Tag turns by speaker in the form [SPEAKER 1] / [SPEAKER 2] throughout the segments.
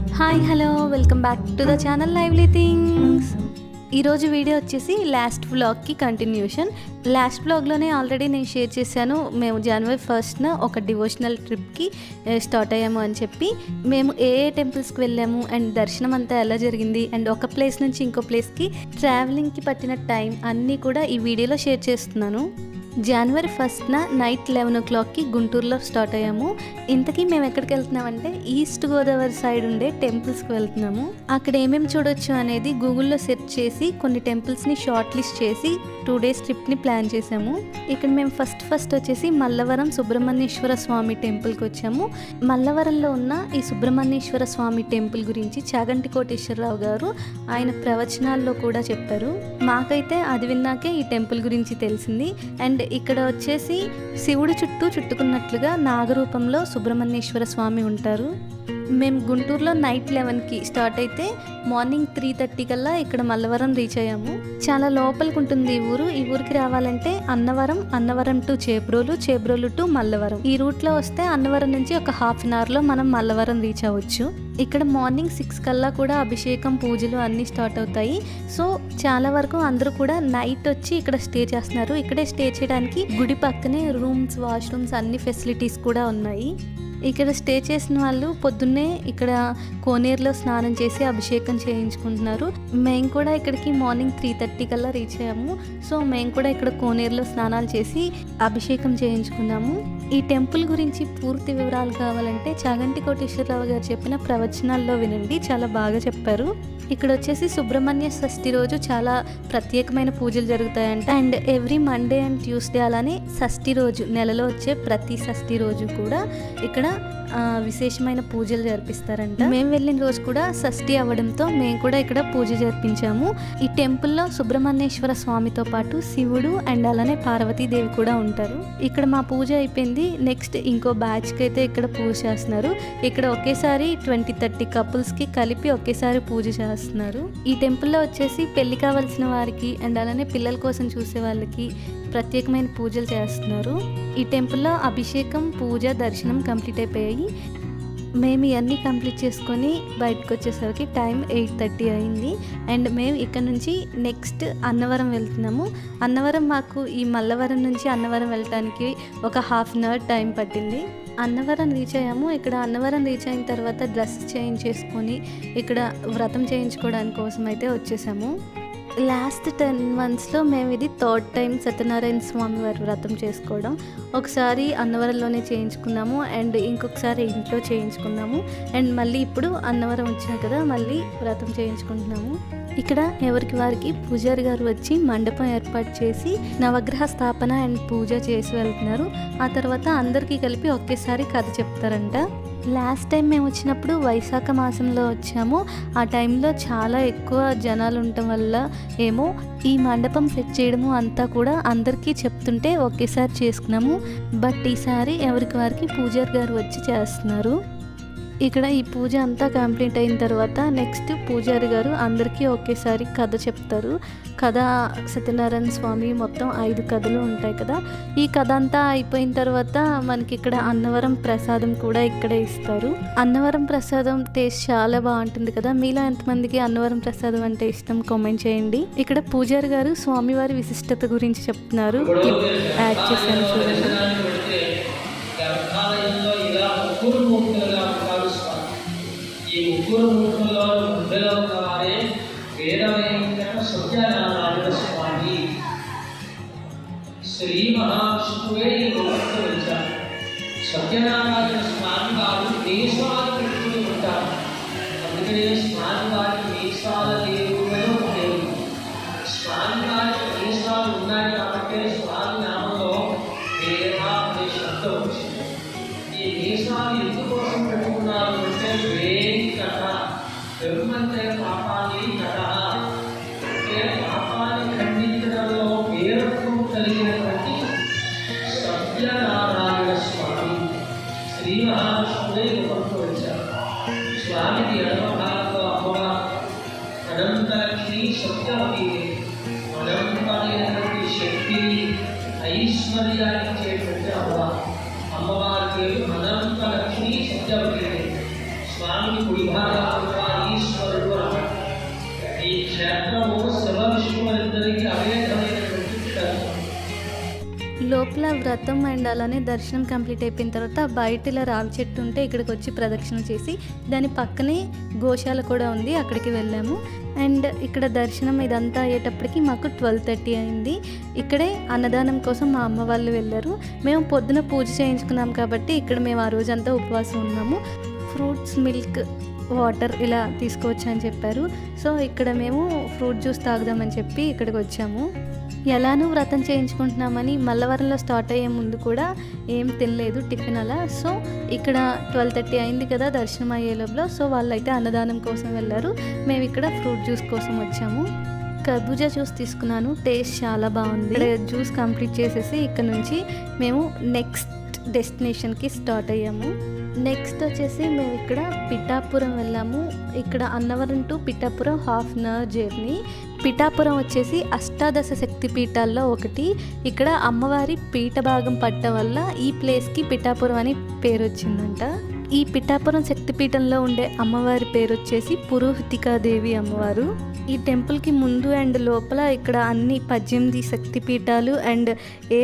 [SPEAKER 1] Hi hello welcome back to the channel lively things. ఈరోజు video వచ్చేసి last వ్లాగ్కి continuation. Last వ్లాగ్లోనే already నేను share చేశాను, మేము జనవరి 1st ఒక డివోషనల్ ట్రిప్కి స్టార్ట్ అయ్యాము అని చెప్పి. మేము ఏ టెంపుల్స్కి వెళ్ళాము అండ్ దర్శనం అంతా ఎలా జరిగింది అండ్ ఒక ప్లేస్ నుంచి ఇంకో ప్లేస్కి ట్రావెలింగ్కి పట్టిన టైం అన్నీ కూడా ఈ వీడియోలో షేర్ చేస్తున్నాను. జనవరి 1st నైట్ 11 o'clockకి గుంటూరులో స్టార్ట్ అయ్యాము. ఇంతకీ మేము ఎక్కడికి వెళ్తున్నామంటే ఈస్ట్ గోదావరి సైడ్ ఉండే టెంపుల్స్కి వెళ్తున్నాము. అక్కడ ఏమేమి చూడొచ్చు అనేది గూగుల్లో సెర్చ్ చేసి కొన్ని టెంపుల్స్ని షార్ట్ లిస్ట్ చేసి 2 days ట్రిప్ని ప్లాన్ చేసాము. ఇక్కడ మేము ఫస్ట్ వచ్చేసి మల్లవరం సుబ్రహ్మణ్యేశ్వర స్వామి టెంపుల్కి వచ్చాము. మల్లవరంలో ఉన్న ఈ సుబ్రహ్మణ్యేశ్వర స్వామి టెంపుల్ గురించి చాగంటి కోటేశ్వరరావు గారు ఆయన ప్రవచనాల్లో కూడా చెప్పారు. మాకైతే అది విన్నాకే ఈ టెంపుల్ గురించి తెలిసింది. అండ్ ఇక్కడ వచ్చేసి శివుడు చుట్టూ చుట్టుకున్నట్లుగా నాగరూపంలో సుబ్రహ్మణ్యేశ్వర స్వామి ఉంటారు. మేము గుంటూరులో నైట్ 11కి స్టార్ట్ అయితే మార్నింగ్ 3:30 కల్లా ఇక్కడ మల్లవరం రీచ్ అయ్యాము. చాలా లోపలికి ఉంటుంది ఈ ఊరు. ఈ ఊరికి రావాలంటే అన్నవరం టు చేబ్రోలు టు మల్లవరం ఈ రూట్లో వస్తే అన్నవరం నుంచి ఒక ½ an hourలో మనం మల్లవరం రీచ్ అవ్వచ్చు. ఇక్కడ మార్నింగ్ 6 కల్లా కూడా అభిషేకం పూజలు అన్నీ స్టార్ట్ అవుతాయి. సో చాలా వరకు అందరూ కూడా నైట్ వచ్చి ఇక్కడ స్టే చేస్తున్నారు. ఇక్కడే స్టే చేయడానికి గుడి పక్కనే రూమ్స్, వాష్రూమ్స్ అన్ని ఫెసిలిటీస్ కూడా ఉన్నాయి. ఇక్కడ స్టే చేసిన వాళ్ళు పొద్దున్నే ఇక్కడ కోనేరులో స్నానం చేసి అభిషేకం చేయించుకుంటున్నారు. మేము కూడా ఇక్కడికి మార్నింగ్ 3:30 కల్లా రీచ్ అయ్యాము. సో మేము కూడా ఇక్కడ కోనేరులో స్నానాలు చేసి అభిషేకం చేయించుకున్నాము. ఈ టెంపుల్ గురించి పూర్తి వివరాలు కావాలంటే చాగంటి కోటేశ్వరరావు గారు చెప్పిన ప్రవచనాల్లో వినండి, చాలా బాగా చెప్పారు. ఇక్కడ వచ్చేసి సుబ్రహ్మణ్య షష్ఠి రోజు చాలా ప్రత్యేకమైన పూజలు జరుగుతాయంట. And every Monday and Tuesday అలానే షష్ఠి రోజు, నెలలో వచ్చే ప్రతి షష్ఠి రోజు కూడా ఇక్కడ విశేషమైన పూజలు జరిపిస్తారంట. మేము వెళ్ళిన రోజు కూడా షష్ఠి అవ్వడంతో మేము కూడా ఇక్కడ పూజ జరిపించాము. ఈ టెంపుల్లో సుబ్రహ్మణ్యేశ్వర స్వామితో పాటు శివుడు అండ్ అలానే పార్వతీదేవి కూడా ఉంటారు. ఇక్కడ మా పూజ అయిపోయింది. నెక్స్ట్ ఇంకో బ్యాచ్కి అయితే ఇక్కడ పూజ చేస్తున్నారు. ఇక్కడ ఒకేసారి 20-30 కపుల్స్కి కలిపి ఒకేసారి పూజ చేస్తున్నారు. ఈ టెంపుల్లో వచ్చేసి పెళ్లి కావాల్సిన వారికి అండ్ అలానే పిల్లల కోసం చూసే వాళ్ళకి ప్రత్యేకమైన పూజలు చేస్తున్నారు. ఈ టెంపుల్లో అభిషేకం, పూజ, దర్శనం కంప్లీట్ అయిపోయాయి. మేము ఇవన్నీ కంప్లీట్ చేసుకొని బయటకు వచ్చేసరికి టైం 8:30 అయింది. అండ్ మేము ఇక్కడ నుంచి నెక్స్ట్ అన్నవరం వెళ్తున్నాము. అన్నవరం మాకు ఈ మల్లవరం నుంచి అన్నవరం వెళ్ళటానికి ఒక ½ an hour టైం పట్టింది. అన్నవరం రీచ్ అయ్యాము. ఇక్కడ అన్నవరం రీచ్ అయిన తర్వాత డ్రెస్ చేంజ్ చేసుకొని ఇక్కడ వ్రతం చేయించుకోవడానికి కోసం అయితే వచ్చేసాము. లాస్ట్ 10 monthsలో మేము ఇది 3rd time సత్యనారాయణ స్వామి వారి వ్రతం చేసుకోవడం. ఒకసారి అన్నవరంలోనే చేయించుకున్నాము అండ్ ఇంకొకసారి ఇంట్లో చేయించుకున్నాము. అండ్ మళ్ళీ ఇప్పుడు అన్నవరం వచ్చినాయి కదా, మళ్ళీ వ్రతం చేయించుకుంటున్నాము. ఇక్కడ ఎవరికి వారికి పూజారి గారు వచ్చి మండపం ఏర్పాటు చేసి నవగ్రహ స్థాపన అండ్ పూజ చేసి వెళ్తున్నారు. ఆ తర్వాత అందరికీ కలిపి ఒకేసారి కథ చెప్తారంట. లాస్ట్ టైం మేము వచ్చినప్పుడు వైశాఖ మాసంలో వచ్చాము. ఆ టైంలో చాలా ఎక్కువ జనాలు ఉండటం వల్ల ఏమో ఈ మండపం సెట్ చేయడము అంతా కూడా అందరికీ చెప్తుంటే ఒకేసారి చేసుకున్నాము. బట్ ఈసారి ఎవరికి వారికి పూజారి గారు వచ్చి చేస్తున్నారు. ఇక్కడ ఈ పూజ అంతా కంప్లీట్ అయిన తర్వాత నెక్స్ట్ పూజారి గారు అందరికీ ఒకేసారి కథ చెప్తారు. కథ సత్యనారాయణ స్వామి మొత్తం 5 కథలు ఉంటాయి కదా. ఈ కథ అంతా అయిపోయిన తర్వాత మనకి ఇక్కడ అన్నవరం ప్రసాదం కూడా ఇక్కడే ఇస్తారు. అన్నవరం ప్రసాదం టేస్ట్ చాలా బాగుంటుంది కదా. మీలో ఎంతమందికి అన్నవరం ప్రసాదం అంటే ఇష్టం కామెంట్ చేయండి. ఇక్కడ పూజారి గారు స్వామివారి విశిష్టత గురించి చెప్తున్నారు. యాడ్ చేశాను చూడండి.
[SPEAKER 2] ఈ ముగ్గురు మూర్తుల్లో మధ్యలో వారే వేదవేంకట సత్యనారాయణ స్వామి. శ్రీ మహావిష్ణువే ఈ లోకంలో వచ్చారు. సత్యనారాయణ స్వామి వారు మీసాలు పెట్టుకుని ఉంటారు. అందుకనే స్వామి వారి మీసాల దేవులలో దేవుడు. స్వామి వారికి మీసాలు ఉన్నాయి కాబట్టి స్వామి నామంలో వేద అనే శబ్దం వచ్చింది. ఈ మీసాలు ఎందుకోసం పెట్టుకున్నారు అంటే వేంకట, బ్రహ్మంతే పాపాన్ని కట అంటే పాపాన్ని ఖండించడంలో వీరత్వం కలిగినటువంటి సత్యనారాయణ స్వామి శ్రీ మహావిష్ణువే రూపంతో వచ్చారు. స్వామికి ఎడమ భాగంలో అమ్మవారు, అనంతలక్ష్మి సత్యవతి, అనంతమైనటువంటి శక్తిని ఐశ్వర్యాన్ని ఇచ్చేటువంటి అమ్మవారు. అమ్మవారి పేరు అనంతలక్ష్మి సత్యవతి. స్వామి స్వామికి కుడి భాగంలో ఈశ్వరుడు అన్నాడు. ఈ క్షేత్రము శివ విష్ణువులిద్దరికీ అవేధమైనటువంటి క్షేత్రం.
[SPEAKER 1] లోపల వ్రతం అండ్ అలానే దర్శనం కంప్లీట్ అయిపోయిన తర్వాత బయట ఇలా రావి చెట్టు ఉంటే ఇక్కడికి వచ్చి ప్రదక్షిణ చేసి దాని పక్కనే గోశాల కూడా ఉంది, అక్కడికి వెళ్ళాము. అండ్ ఇక్కడ దర్శనం ఇదంతా అయ్యేటప్పటికి మాకు 12:30 అయింది. ఇక్కడే అన్నదానం కోసం మా అమ్మ వాళ్ళు వెళ్ళారు. మేము పొద్దున పూజ చేయించుకున్నాం కాబట్టి ఇక్కడ మేము ఆ రోజంతా ఉపవాసం ఉన్నాము. ఫ్రూట్స్, మిల్క్, వాటర్ ఇలా తీసుకోవచ్చు అని చెప్పారు. సో ఇక్కడ మేము ఫ్రూట్ జ్యూస్ తాగుదామని చెప్పి ఇక్కడికి వచ్చాము. ఎలానూ వ్రతం చేయించుకుంటున్నామని మల్లవరంలో స్టార్ట్ అయ్యే ముందు కూడా ఏం తినలేదు టిఫిన్ అలా. సో ఇక్కడ 12:30 అయింది కదా దర్శనం అయ్యే లోపల. సో వాళ్ళైతే అన్నదానం కోసం వెళ్ళారు, మేము ఇక్కడ ఫ్రూట్ జ్యూస్ కోసం వచ్చాము. కర్బూజా జ్యూస్ తీసుకున్నాను, టేస్ట్ చాలా బాగుంది. ఇక్కడ జ్యూస్ కంప్లీట్ చేసేసి ఇక్కడ నుంచి మేము నెక్స్ట్ డెస్టినేషన్కి స్టార్ట్ అయ్యాము. నెక్స్ట్ వచ్చేసి మేము ఇక్కడ పిఠాపురం వెళ్ళాము. ఇక్కడ Annavaram to Pithapuram 1/2 hour journey. Pithapuram వచ్చేసి అష్టాదశ శక్తి పీఠాల్లో ఒకటి. ఇక్కడ అమ్మవారి పీఠ భాగం పట్టడం వల్ల ఈ ప్లేస్కి పిఠాపురం అని పేరు వచ్చిందంట. ఈ పిఠాపురం శక్తిపీఠంలో ఉండే అమ్మవారి పేరు వచ్చేసి పురోహితికాదేవి అమ్మవారు. ఈ టెంపుల్కి ముందు అండ్ లోపల ఇక్కడ అన్ని 18 శక్తిపీఠాలు అండ్ ఏ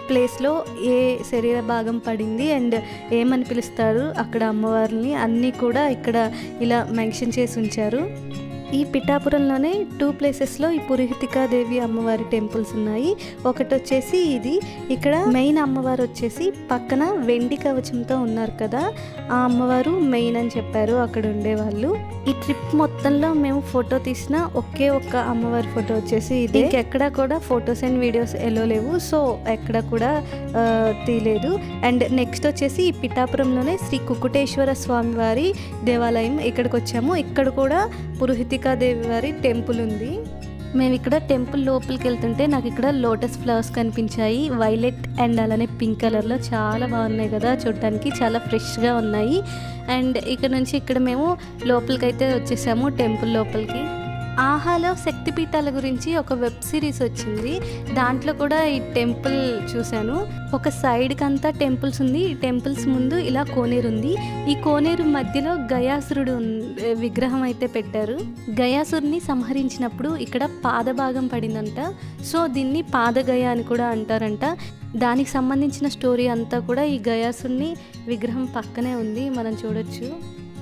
[SPEAKER 1] ప్లేస్లో ఏ శరీర భాగం పడింది అండ్ ఏమని పిలుస్తారు అక్కడ అమ్మవారిని అన్నీ కూడా ఇక్కడ ఇలా మెన్షన్ చేసి ఉంచారు. ఈ పిఠాపురంలోనే 2 ప్లేసెస్లో ఈ పురోహితికాదేవి అమ్మవారి టెంపుల్స్ ఉన్నాయి. ఒకటి వచ్చేసి ఇది, ఇక్కడ మెయిన్ అమ్మవారు వచ్చేసి పక్కన వెండి కవచంతో ఉన్నారు కదా, ఆ అమ్మవారు మెయిన్ అని చెప్పారు అక్కడ ఉండేవాళ్ళు. ఈ ట్రిప్ మొత్తంలో మేము ఫోటో తీసిన ఒకే ఒక్క అమ్మవారి ఫోటో వచ్చేసి ఇది. ఇంకెక్కడా కూడా ఫొటోస్ అండ్ వీడియోస్ ఎలో లేవు, సో ఎక్కడ కూడా తీయలేదు. అండ్ నెక్స్ట్ వచ్చేసి ఈ పిఠాపురంలోనే శ్రీ కుకుటేశ్వర స్వామి వారి దేవాలయం, ఇక్కడికి వచ్చాము. ఇక్కడ కూడా పురోహితికాదేవి వారి టెంపుల్ ఉంది. మేము ఇక్కడ టెంపుల్ లోపలికి వెళ్తుంటే నాకు ఇక్కడ లోటస్ ఫ్లవర్స్ కనిపించాయి, వైలెట్ అండ్ అలానే పింక్ కలర్లో చాలా బాగున్నాయి కదా, చూడటానికి చాలా ఫ్రెష్గా ఉన్నాయి. అండ్ ఇక్కడ నుంచి ఇక్కడ మేము లోపలికైతే వచ్చేసాము టెంపుల్ లోపలికి. ఆహాలో శక్తిపీఠాల గురించి ఒక వెబ్ సిరీస్ వచ్చింది, దాంట్లో కూడా ఈ టెంపుల్ చూశాను. ఒక సైడ్కి అంతా టెంపుల్స్ ఉంది, ఈ టెంపుల్స్ ముందు ఇలా కోనేరు ఉంది. ఈ కోనేరు మధ్యలో గయాసురుడు విగ్రహం అయితే పెట్టారు. గయాసురుని సంహరించినప్పుడు ఇక్కడ పాదభాగం పడిందంట, సో దీన్ని పాదగయ అని కూడా అంటారంట. దానికి సంబంధించిన స్టోరీ అంతా కూడా ఈ గయాసురుని విగ్రహం పక్కనే ఉంది, మనం చూడొచ్చు.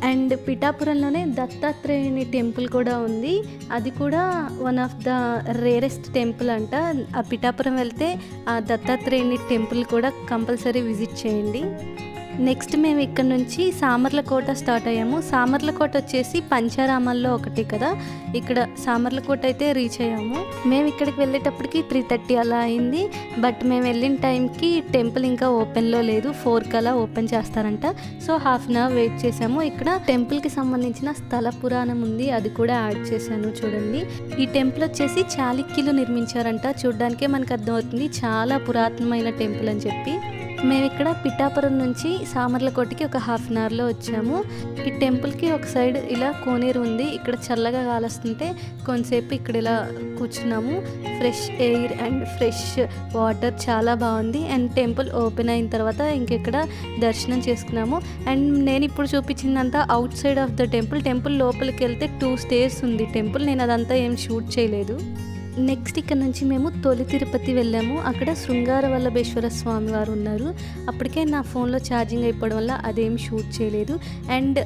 [SPEAKER 1] అండ్ పిఠాపురంలోనే దత్తాత్రేయుని టెంపుల్ కూడా ఉంది, అది కూడా one of the rarest temple అంట. ఆ పిఠాపురం వెళ్తే ఆ దత్తాత్రేయుని టెంపుల్ కూడా కంపల్సరీ విజిట్ చేయండి. నెక్స్ట్ మేము ఇక్కడ నుంచి సామర్లకోట స్టార్ట్ అయ్యాము. సామర్లకోట వచ్చేసి పంచారామాల్లో ఒకటి కదా, ఇక్కడ సామర్లకోట అయితే రీచ్ అయ్యాము. మేము ఇక్కడికి వెళ్ళేటప్పటికి 3:30 అలా అయింది. బట్ మేము వెళ్ళిన టైంకి టెంపుల్ ఇంకా ఓపెన్లో లేదు, 4 కలా ఓపెన్ చేస్తారంట. సో 1/2 అవర్ వెయిట్ చేసాము. ఇక్కడ టెంపుల్కి సంబంధించిన స్థల పురాణం ఉంది, అది కూడా యాడ్ చేశాను చూడండి. ఈ టెంపుల్ వచ్చేసి చాళుక్యులు నిర్మించారంట, చూడడానికే మనకు అర్థమవుతుంది చాలా పురాతనమైన టెంపుల్ అని చెప్పి. మేము ఇక్కడ పిఠాపురం నుంచి సామర్లకోటకి ఒక 1/2 అవర్లో వచ్చాము. ఈ టెంపుల్కి ఒక సైడ్ ఇలా కోనేరు ఉంది, ఇక్కడ చల్లగా కాలొస్తుంటే కొంతసేపు ఇక్కడ ఇలా కూర్చున్నాము. Fresh air and fresh water చాలా బాగుంది. అండ్ టెంపుల్ ఓపెన్ అయిన తర్వాత ఇంకెక్కడ దర్శనం చేసుకున్నాము. అండ్ నేను ఇప్పుడు చూపించిందంతా outside of the temple లోపలికి వెళ్తే 2 స్టేర్స్ ఉంది టెంపుల్, నేను అదంతా ఏం షూట్ చేయలేదు. నెక్స్ట్ ఇక్కడ నుంచి మేము తొలి తిరుపతి వెళ్ళాము. అక్కడ శృంగార వల్లభేశ్వర స్వామి వారు ఉన్నారు. అప్పటికే నా ఫోన్లో ఛార్జింగ్ అయిపోవడం వల్ల అదేం షూట్ చేయలేదు. అండ్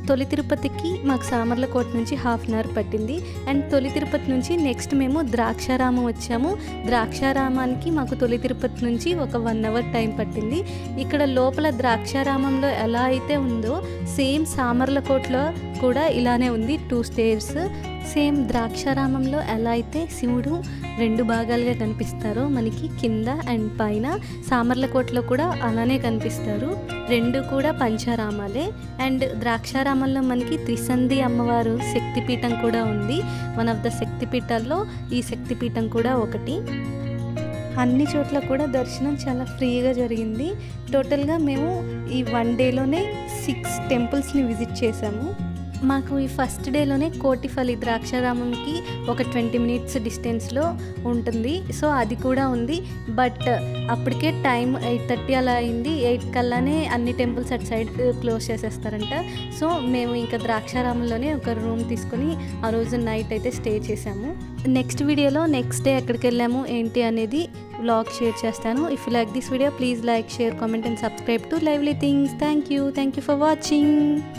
[SPEAKER 1] తొలి తిరుపతికి మాకు సామర్లకోట నుంచి 1/2 అవర్ పట్టింది. అండ్ తొలి తిరుపతి నుంచి నెక్స్ట్ మేము ద్రాక్షారామం వచ్చాము. ద్రాక్షారామానికి మాకు తొలి తిరుపతి నుంచి ఒక 1 అవర్ టైం పట్టింది. ఇక్కడ లోపల ద్రాక్షారామంలో ఎలా అయితే ఉందో సేమ్ సామర్లకోటలో కూడా ఇలానే ఉంది, 2 స్టేర్స్. సేమ్ ద్రాక్షారామంలో ఎలా అయితే శివుడు 2 భాగాలుగా కనిపిస్తారో మనకి కింద అండ్ పైన, సామర్లకోటలో కూడా అలానే కనిపిస్తారు. 2 కూడా పంచారామాలే. అండ్ ద్రాక్షారామంలో మనకి త్రిసంధి అమ్మవారు శక్తిపీఠం కూడా ఉంది. వన్ ఆఫ్ ద శక్తిపీఠాల్లో ఈ శక్తిపీఠం కూడా ఒకటి. అన్ని చోట్ల కూడా దర్శనం చాలా ఫ్రీగా జరిగింది. టోటల్గా మేము ఈ 1 డేలోనే 6 టెంపుల్స్ని విజిట్ చేసాము. మాకు ఈ ఫస్ట్ డేలోనే కోటిఫలి ద్రాక్షారామంకి ఒక 20 మినిట్స్ డిస్టెన్స్లో ఉంటుంది. సో అది కూడా ఉంది. బట్ అప్పటికే టైం 8:30 అలా అయింది. 8 కల్లానే అన్ని టెంపుల్స్ అటు సైడ్ క్లోజ్ చేసేస్తారంట. సో మేము ఇంకా ద్రాక్షారామంలోనే ఒక రూమ్ తీసుకొని ఆ రోజు నైట్ అయితే స్టే చేసాము. నెక్స్ట్ వీడియోలో నెక్స్ట్ డే ఎక్కడికి వెళ్ళాము ఏంటి అనేది వ్లాగ్ షేర్ చేస్తాను. If you like this video please like, share, comment and subscribe to lively things. Thank you for watching.